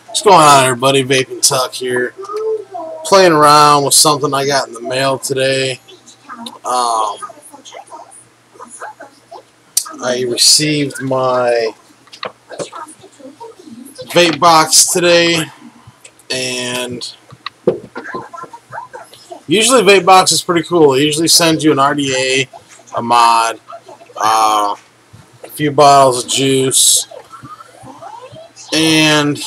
What's going on, everybody? Vaping Tuck here. Playing around with something I got in the mail today. I received my vape box today, and usually vape box is pretty cool. It usually sends you an RDA, a mod, a few bottles of juice, and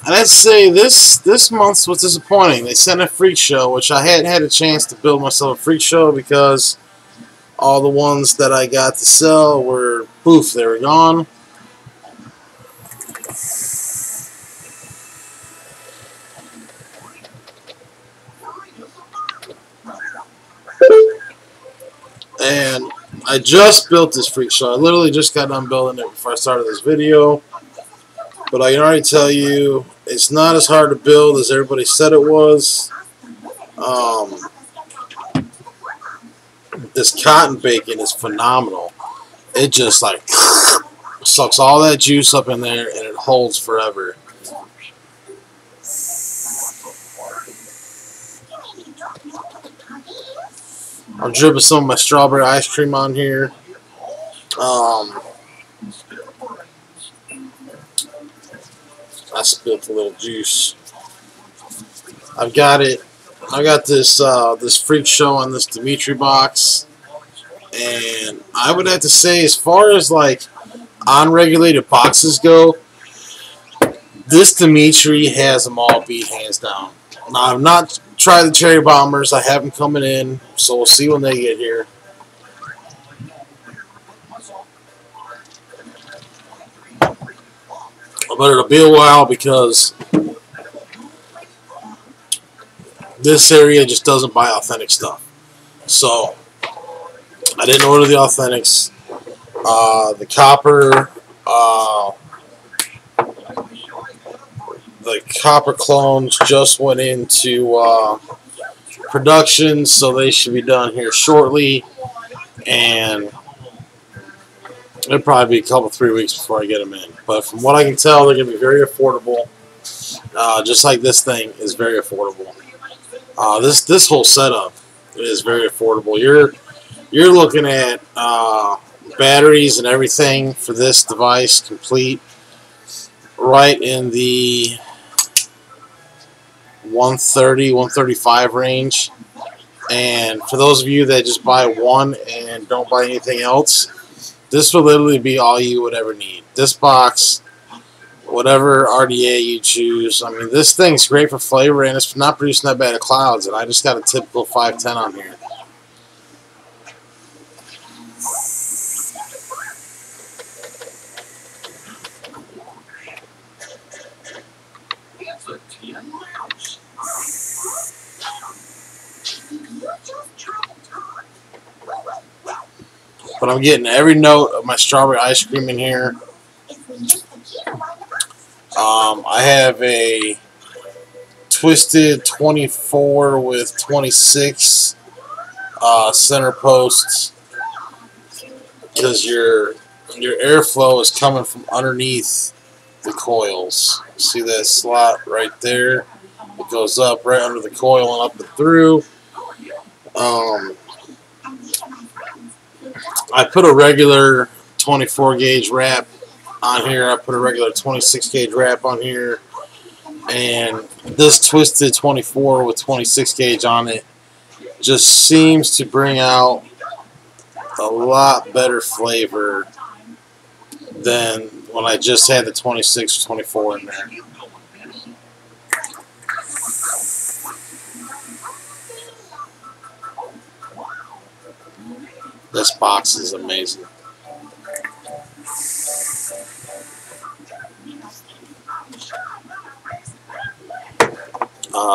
I'd say this month was disappointing. They sent a freak show, which I hadn't had a chance to build myself a freak show because all the ones that I got to sell were poof, they were gone. And I just built this freak show. I literally just got done building it before I started this video. But I can already tell you, it's not as hard to build as everybody said it was. This cotton bacon is phenomenal. It just like sucks all that juice up in there, and it holds forever. I'm dripping some of my strawberry ice cream on here. I spilled a little juice. I got this this freak show on this Dimitri box, and I would have to say, as far as like unregulated boxes go, this Dimitri has them all beat hands down. Now, I've not tried the cherry bombers. I have them coming in, so we'll see when they get here. But it'll be a while because this area just doesn't buy authentic stuff. So I didn't order the authentics. The copper clones just went into production, so they should be done here shortly. And it'll probably be a couple, 3 weeks before I get them in. But from what I can tell, they're going to be very affordable. Just like this thing is very affordable. This whole setup is very affordable. You're looking at batteries and everything for this device complete right in the 130, 135 range. And for those of you that just buy one and don't buy anything else, this will literally be all you would ever need. This box, whatever RDA you choose. I mean, this thing's great for flavor, and it's not producing that bad of clouds. And I just got a typical 510 on here. But I'm getting every note of my strawberry ice cream in here. I have a twisted 24 with 26 center posts because your airflow is coming from underneath the coils. See that slot right there? It goes up right under the coil and up and through. I put a regular 24 gauge wrap on here. I put a regular 26 gauge wrap on here. And this twisted 24 with 26 gauge on it just seems to bring out a lot better flavor than when I just had the 26 or 24 in there. This box is amazing.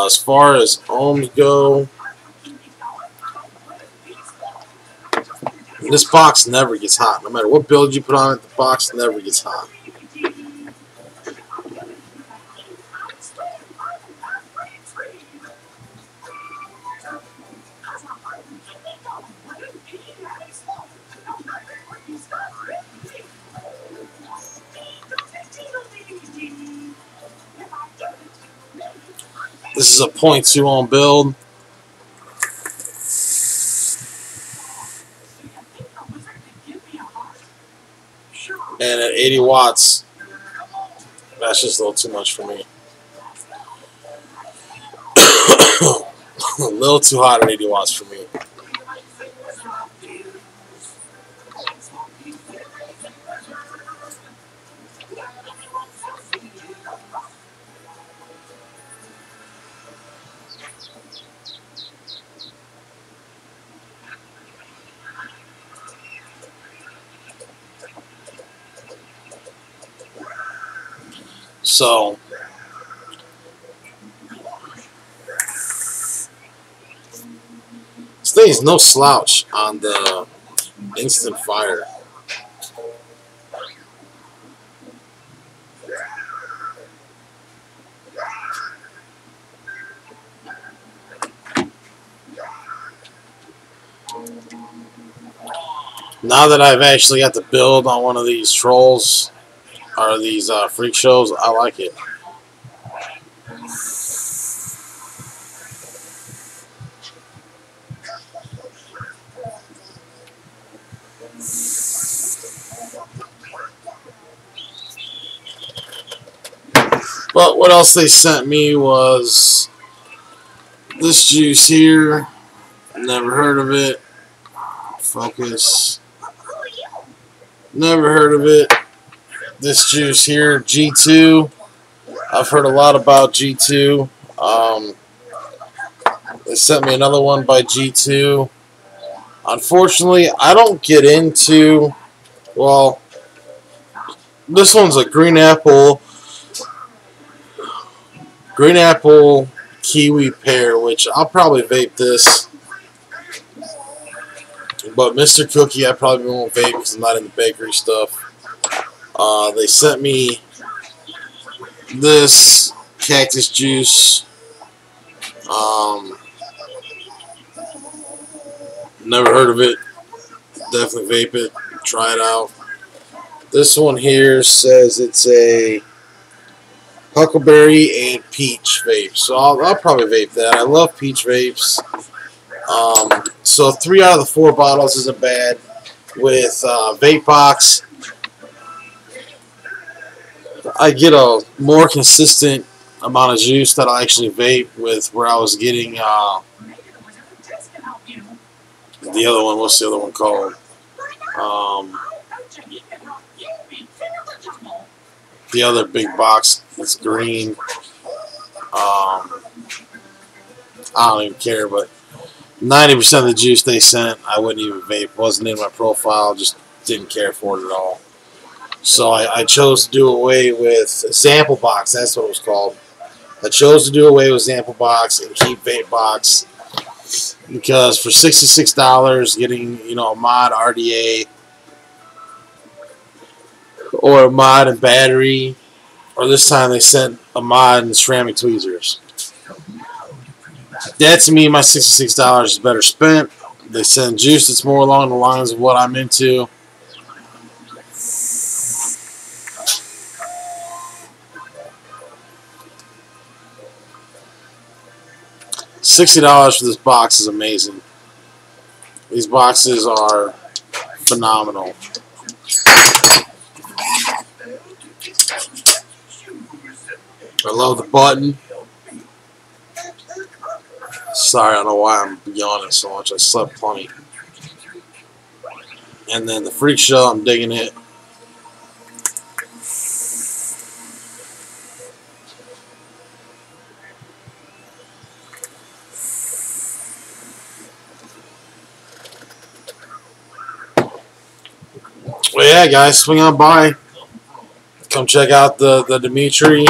As far as ohms go, this box never gets hot. No matter what build you put on it, the box never gets hot. This is a .2 on build. And at 80 watts, that's just a little too much for me. A little too hot at 80 watts for me. So, this thing is no slouch on the instant fire. Now that I've actually got the build on one of these trolls, or these freak shows, I like it. But what else they sent me was this juice here. Never heard of it. Focus. Never heard of it. This juice here, G2. I've heard a lot about G2. They sent me another one by G2. Unfortunately, I don't get into, well, this one's a green apple kiwi pear, which I'll probably vape this. But Mr. Cookie, I probably won't vape because I'm not in the bakery stuff. They sent me this cactus juice. Never heard of it. Definitely vape it. Try it out. This one here says it's a huckleberry and peach vape. So I'll probably vape that. I love peach vapes. So 3 out of the 4 bottles isn't bad. With Vape Box, I get a more consistent amount of juice that I actually vape with where I was getting the other one. What's the other one called? The other big box that's green. I don't even care, but 90% of the juice they sent, I wouldn't even vape. Wasn't in my profile. Just didn't care for it at all. So I chose to do away with Sample Box. That's what it was called. I chose to do away with Sample Box and keep Vape Box because for $66, getting a mod RDA or a mod and battery, or this time they sent a mod and ceramic tweezers. That to me, my $66 is better spent. They send juice that's more along the lines of what I'm into. $60 for this box is amazing. These boxes are phenomenal. I love the button. Sorry, I don't know why I'm yawning so much. I slept plenty. And then the Freak Show, I'm digging it. Well, yeah, guys, swing on by. Come check out the Dimitri.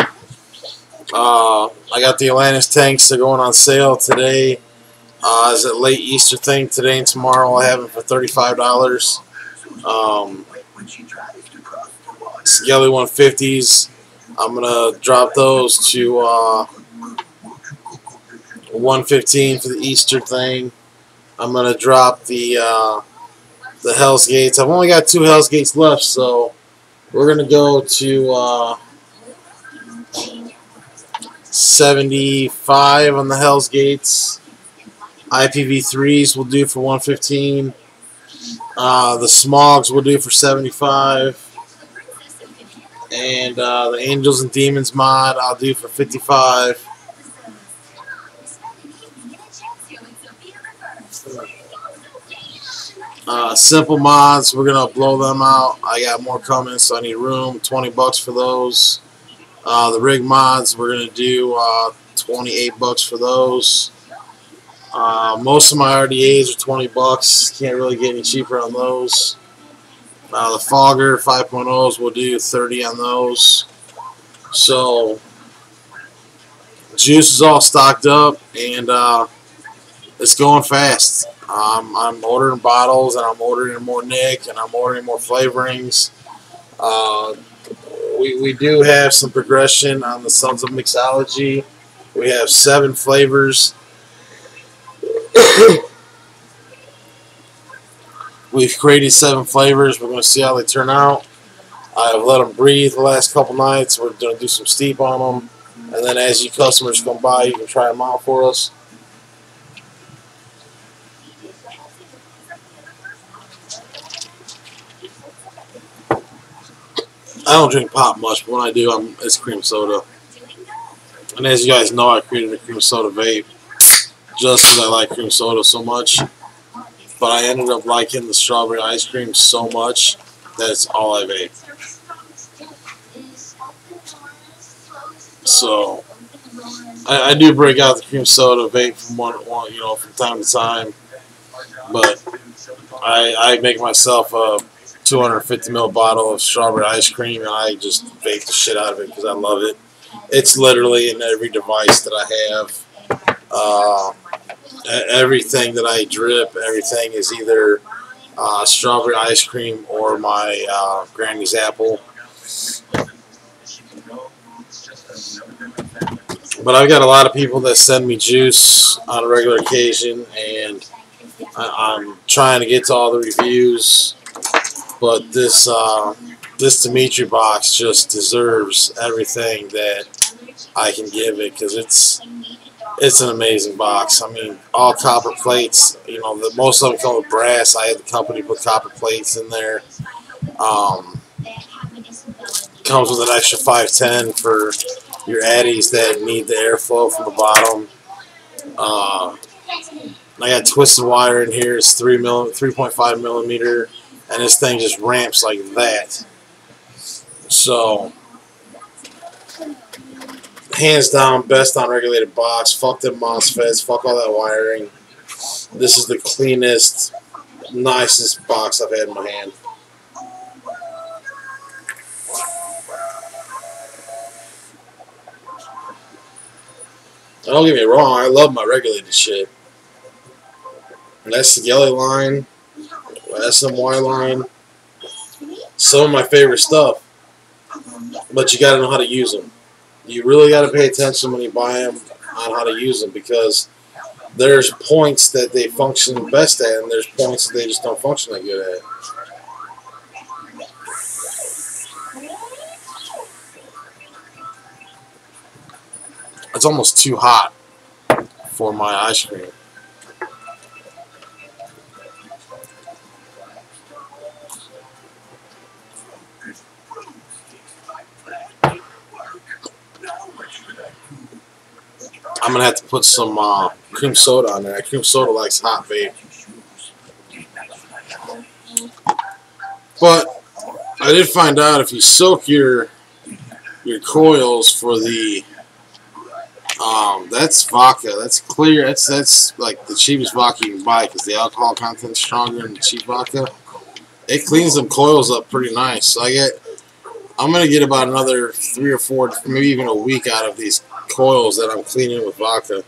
I got the Atlantis tanks. They're going on sale today. Is it late Easter thing today and tomorrow? I have them for $35. Skelly 150s. I'm gonna drop those to $115 for the Easter thing. I'm gonna drop the Hell's Gates. I've only got 2 Hell's Gates left, so we're gonna go to 75 on the Hell's Gates. IPv3s will do for 115. The Smogs will do for 75. And the Angels and Demons mod I'll do for 55. Simple mods, we're gonna blow them out. I got more coming, so I need room. $20 for those. The rig mods, we're gonna do $28 for those. Most of my RDAs are $20. Can't really get any cheaper on those. The Fogger 5.0s will do 30 on those. So juice is all stocked up, and it's going fast. I'm ordering bottles, and I'm ordering more Nick, and I'm ordering more flavorings. We do have some progression on the Sons of Mixology. We have 7 flavors. We've created 7 flavors. We're going to see how they turn out. I've let them breathe the last couple nights. We're going to do some steep on them. And then as you customers come by, you can try them out for us. I don't drink pop much, but when I do, it's cream soda. And as you guys know, I created a cream soda vape just because I like cream soda so much. But I ended up liking the strawberry ice cream so much that it's all I vape. So I do break out the cream soda vape from time to time. But I make myself a 250 ml bottle of strawberry ice cream, and I just vape the shit out of it because I love it. It's literally in every device that I have. Everything that I drip, everything is either strawberry ice cream or my Granny's apple. But I've got a lot of people that send me juice on a regular occasion, and I'm trying to get to all the reviews. But this Dimitri box just deserves everything that I can give it, because it's an amazing box. I mean, all copper plates. Most of them come with brass. I had the company put copper plates in there. Comes with an extra 510 for your addies that need the airflow from the bottom. I got twisted wire in here. It's 3.5 millimeter, and this thing just ramps like that. So, hands down, best unregulated box. Fuck them MOSFETs. Fuck all that wiring. This is the cleanest, nicest box I've had in my hand. Don't get me wrong, I love my regulated shit. And that's the Gelly line, SMY line, some of my favorite stuff. But you gotta know how to use them. You really gotta pay attention when you buy them on how to use them, because there's points that they function best at, and there's points that they just don't function that good at. It's almost too hot for my ice cream. I'm gonna have to put some cream soda on there. Cream soda likes hot vape. But I did find out if you soak your coils for the that's vodka. That's clear. That's like the cheapest vodka you can buy, because the alcohol content's stronger than the cheap vodka. It cleans them coils up pretty nice. So I'm gonna get about another 3 or 4, maybe even a week out of these coils that I'm cleaning with vodka.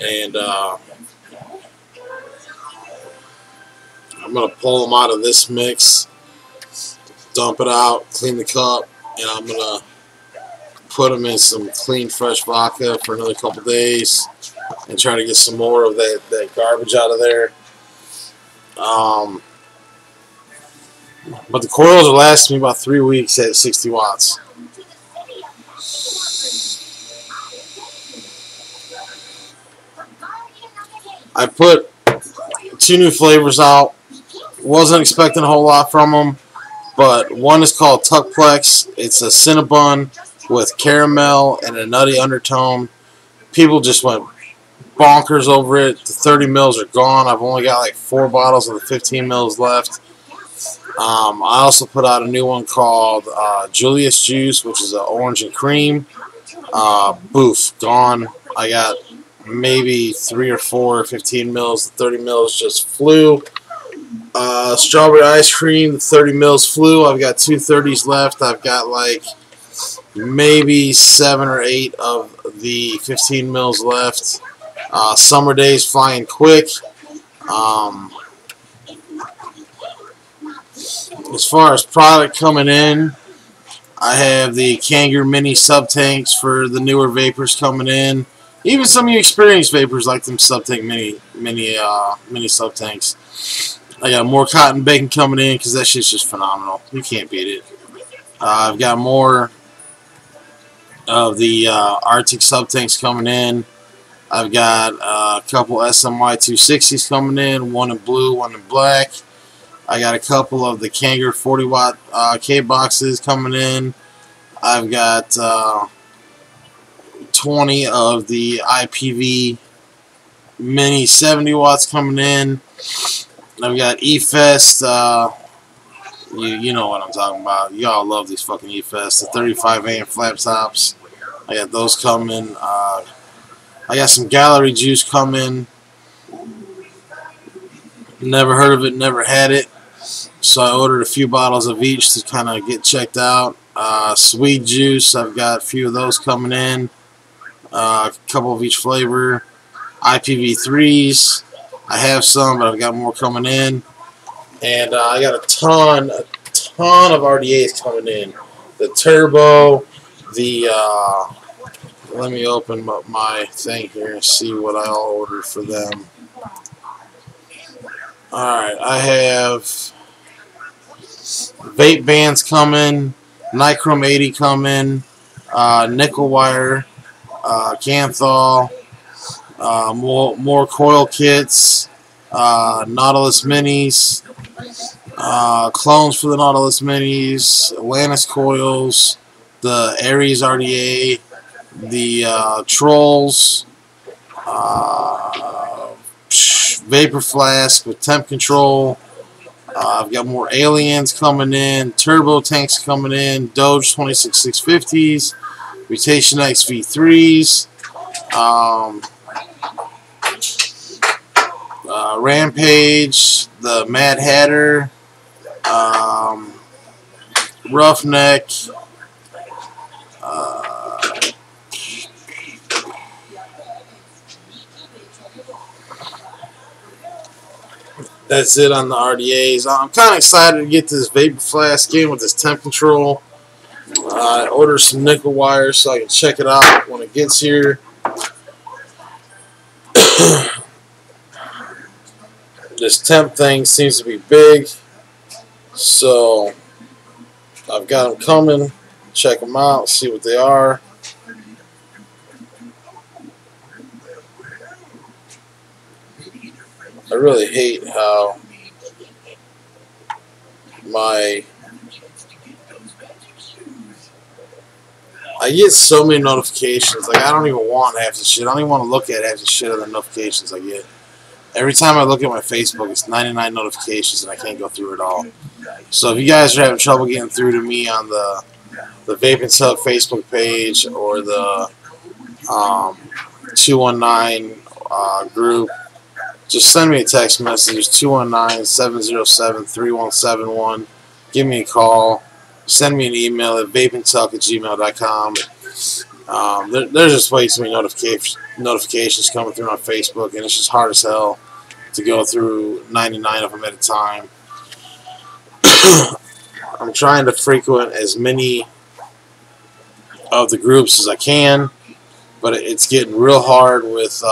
And I'm gonna pull them out of this mix, dump it out, clean the cup, and I'm gonna put them in some clean, fresh vodka for another couple days, and try to get some more of that garbage out of there. But the coils will last me about 3 weeks at 60 watts. I put 2 new flavors out. Wasn't expecting a whole lot from them, but one is called Tuckplex. It's a Cinnabon with caramel and a nutty undertone. People just went bonkers over it. The 30 mils are gone. I've only got like 4 bottles of the 15 mils left. I also put out a new one called Julius Juice, which is an orange and cream. Boof, gone. I got maybe 3 or 4 15 mils. The 30 mils just flew. Strawberry ice cream, the 30 mils flew. I've got 2 30s left. I've got like maybe 7 or 8 of the 15 mils left. Summer days flying quick. As far as product coming in, I have the Kangaroo mini sub tanks for the newer vapors coming in. Even some of you experienced vapors like them sub tank mini sub tanks. I got more cotton bacon coming in because that shit's just phenomenal. You can't beat it. I've got more of the Arctic sub tanks coming in. I've got a couple SMY 260s coming in, one in blue, one in black. I got a couple of the Kangaroo 40 watt K boxes coming in. I've got 20 of the IPV mini 70 watts coming in. I've got eFest. You know what I'm talking about. Y'all love these fucking eFest. The 35 amp flap tops. I got those coming. I got some Gallery juice coming. Never heard of it, never had it. So I ordered a few bottles of each to kind of get checked out. Sweet juice, I've got a few of those coming in. A couple of each flavor. IPv3s, I have some, but I've got more coming in. And I got a ton of RDAs coming in. The Turbo, the let me open up my thing here and see what I all ordered for them. Alright, I have vape bands coming, Nichrome 80 coming, nickel wire, Canthol, more coil kits, Nautilus minis, clones for the Nautilus minis, Atlantis coils, the Aries RDA, the Trolls, Vapor Flask with temp control. I've got more Aliens coming in, Turbo tanks coming in, Doge 26650s, Mutation X V3s, Rampage, the Mad Hatter, Roughneck, that's it on the RDAs. I'm kind of excited to get this Vapor Flask in with this temp control. I ordered some nickel wires so I can check it out when it gets here. This temp thing seems to be big, so I've got them coming. Check them out, see what they are. I really hate how I get so many notifications. Like, I don't even want half the shit. I don't even want to look at half the shit of the notifications I get. Every time I look at my Facebook, it's 99 notifications, and I can't go through it all. So if you guys are having trouble getting through to me on the Vape and Sub Facebook page or the 219 group, just send me a text message, 219-707-3171. Give me a call. Send me an email at vapeandtalk@gmail.com. There's just way too many notifications coming through on Facebook, and it's just hard as hell to go through 99 of them at a time. I'm trying to frequent as many of the groups as I can, but it's getting real hard with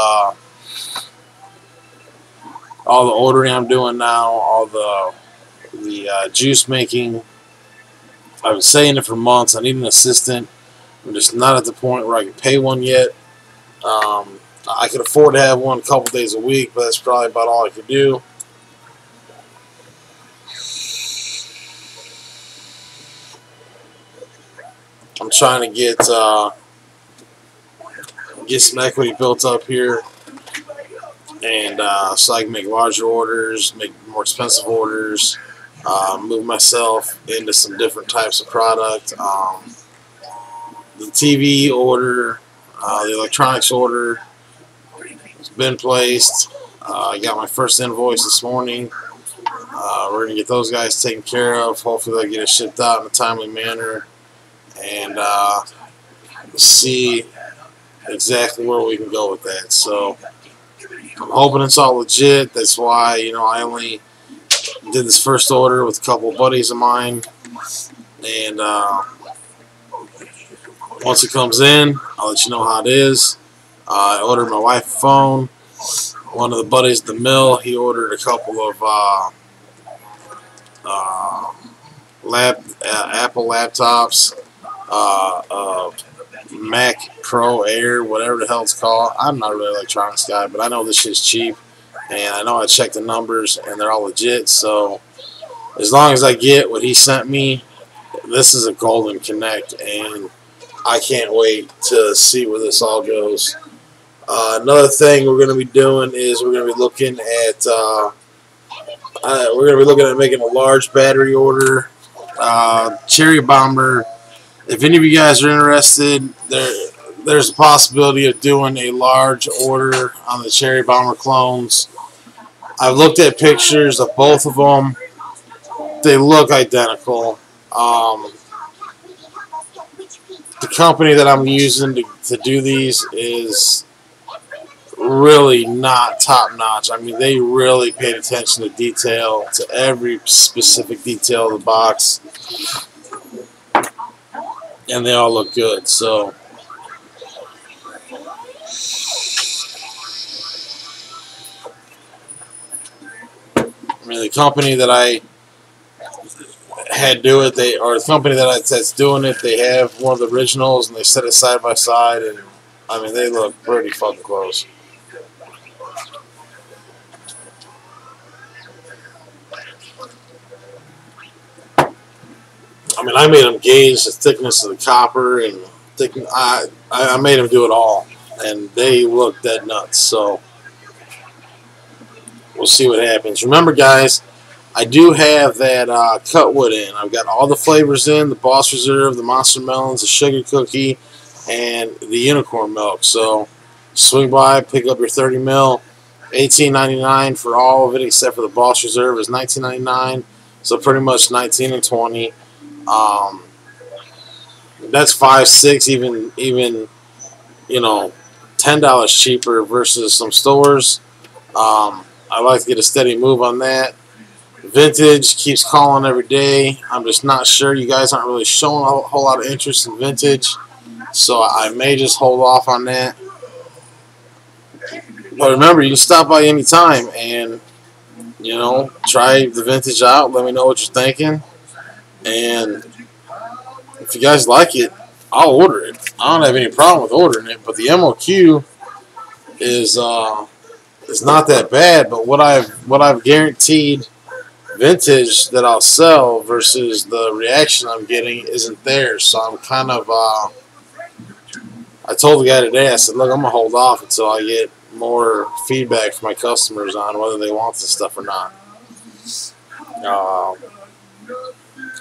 all the ordering I'm doing now, all the juice making. I've been saying it for months. I need an assistant. I'm just not at the point where I can pay one yet. I I could afford to have one a couple days a week, but that's probably about all I could do. I'm trying to get some equity built up here, and so I can make larger orders, make more expensive orders, move myself into some different types of product. The TV order, the electronics order has been placed. I got my first invoice this morning. We're going to get those guys taken care of. Hopefully they'll get it shipped out in a timely manner, and see exactly where we can go with that. So I'm hoping it's all legit. That's why, you know, I only did this first order with a couple of buddies of mine, and once it comes in, I'll let you know how it is. I ordered my wife a phone. One of the buddies at the mill, he ordered a couple of Apple laptops, Mac Pro Air, whatever the hell it's called. I'm not really an electronics guy, but I know this shit's cheap, and I know I checked the numbers, and they're all legit. So as long as I get what he sent me, this is a golden connect, and I can't wait to see where this all goes. Another thing we're going to be doing is we're going to be looking at making a large battery order. Cherry Bomber. If any of you guys are interested, there's a possibility of doing a large order on the Cherry Bomber clones. I've looked at pictures of both of them. They look identical. The company that I'm using to do these is really not top notch. I mean, they really paid attention to detail, to every specific detail of the box, and they all look good. So I mean, the company that I had do it, the company that's doing it, they have one of the originals, and they set it side by side, and I mean, they look pretty fucking close. I mean, I made them gauge the thickness of the copper, and I made them do it all, and they look dead nuts. So we'll see what happens. Remember, guys, I do have that Cutwood in. I've got all the flavors in: the Boss Reserve, the Monster Melons, the Sugar Cookie, and the Unicorn Milk. So swing by, pick up your 30 mil, $18.99 for all of it except for the Boss Reserve is $19.99. So pretty much 19 and 20. That's $5, $6, even you know, $10 cheaper versus some stores. I like to get a steady move on that. Vintage keeps calling every day. I'm just not sure. You guys aren't really showing a whole lot of interest in vintage, so I may just hold off on that. But remember, you can stop by anytime and, you know, try the vintage out. Let me know what you're thinking. And if you guys like it, I'll order it. I don't have any problem with ordering it. But the MOQ is not that bad. But what I've guaranteed vintage that I'll sell versus the reaction I'm getting isn't there. So I'm kind of I told the guy today, I said, look, I'm gonna hold off until I get more feedback from my customers on whether they want this stuff or not.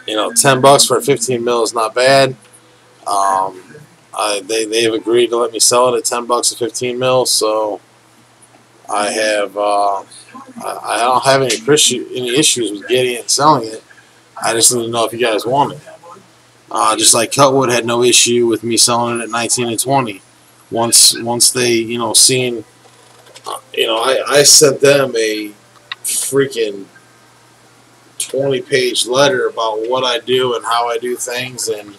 You know, $10 for a 15 mil is not bad. They've agreed to let me sell it at $10 a 15 mil, so I have I don't have any issues with getting it and selling it. I just need to know if you guys want it. Just like Cutwood had no issue with me selling it at 19 and 20. Once they, you know, seen, you know, I sent them a freaking 20-page letter about what I do and how I do things, and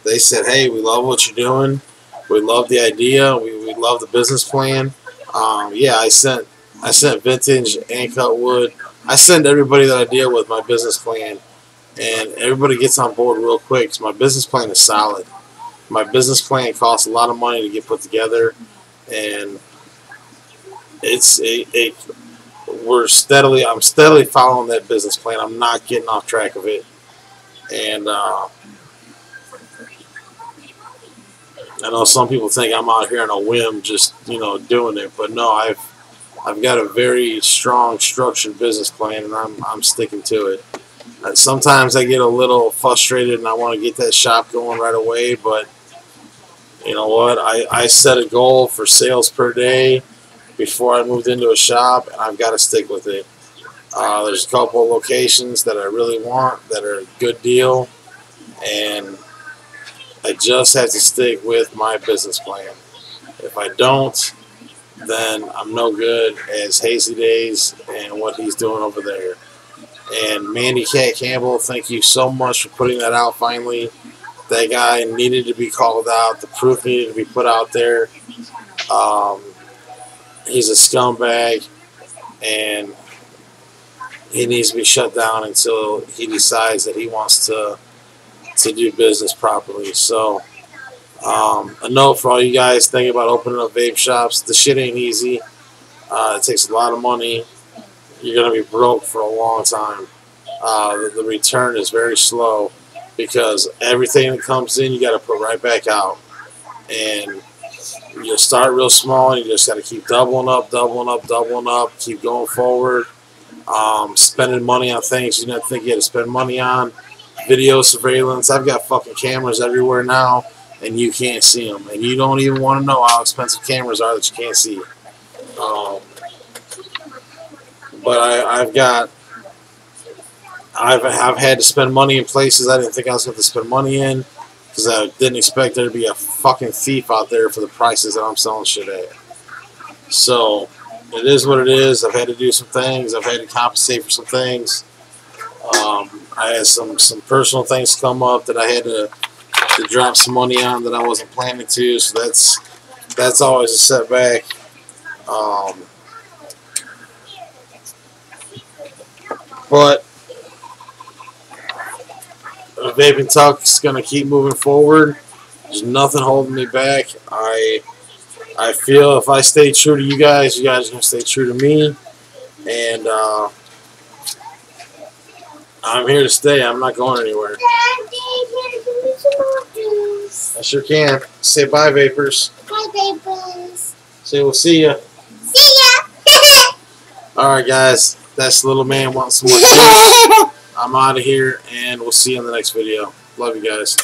they said, hey, we love what you're doing. We love the idea. We love the business plan. Yeah, I sent Vintage and Cutwood. I send everybody that I deal with my business plan, and everybody gets on board real quick because my business plan is solid. My business plan costs a lot of money to get put together, and I'm steadily following that business plan. I'm not getting off track of it, and I know some people think I'm out here on a whim, just doing it, but no, I've got a very strong, structured business plan, and I'm sticking to it. Sometimes I get a little frustrated, and I want to get that shop going right away, but you know what? I set a goal for sales per day before I moved into a shop, and I've got to stick with it. There's a couple of locations that I really want that are a good deal, and I just have to stick with my business plan. If I don't, then I'm no good as Hazy Days and what he's doing over there. And Mandy Cat Campbell, thank you so much for putting that out finally. That guy needed to be called out. The proof needed to be put out there. He's a scumbag, and he needs to be shut down until he decides that he wants to do business properly. So, a note for all you guys thinking about opening up vape shops: the shit ain't easy. It takes a lot of money. You're gonna be broke for a long time. The return is very slow because everything that comes in, you got to put right back out. And you start real small, and you just got to keep doubling up, keep going forward. Spending money on things you didn't think you had to spend money on. Video surveillance. I've got fucking cameras everywhere now, and you can't see them. And you don't even want to know how expensive cameras are that you can't see. But I've had to spend money in places I didn't think I was going to spend money in because I didn't expect there to be a fucking thief out there for the prices that I'm selling shit at. So it is what it is. I've had to do some things. I've had to compensate for some things. I had some personal things come up that I had to drop some money on that I wasn't planning to. So that's always a setback. But Vaping Talk is going to keep moving forward. There's nothing holding me back. I feel if I stay true to you guys are going to stay true to me. And I'm here to stay. I'm not going anywhere. I sure can. Say bye, Vapors. Bye, Vapors. Say we'll see ya. See ya. Alright, guys. That's Little Man wanting some more juice. I'm out of here, and we'll see you in the next video. Love you guys.